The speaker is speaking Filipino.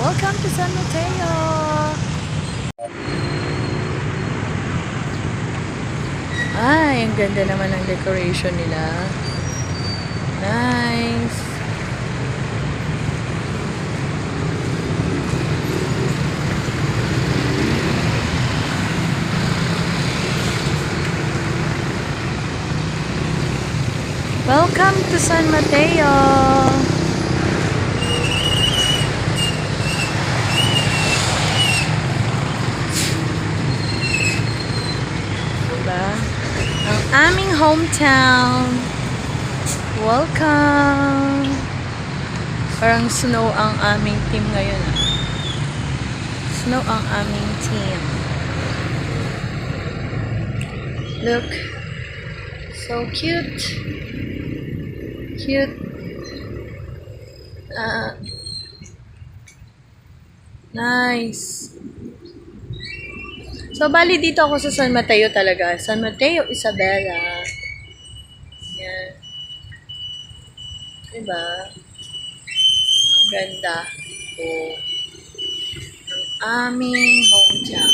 Welcome to San Mateo! Ay, ang ganda naman ng decoration nila. Nice! Welcome to San Mateo! Diba? Ang aming hometown. Welcome! Parang snow ang aming team ngayon. Snow ang aming team. Look. So cute. Cute. Nice. So, bali dito ako sa San Mateo talaga. San Mateo, Isabela. Yan. Diba? Ang ganda. So, ang aming hometown.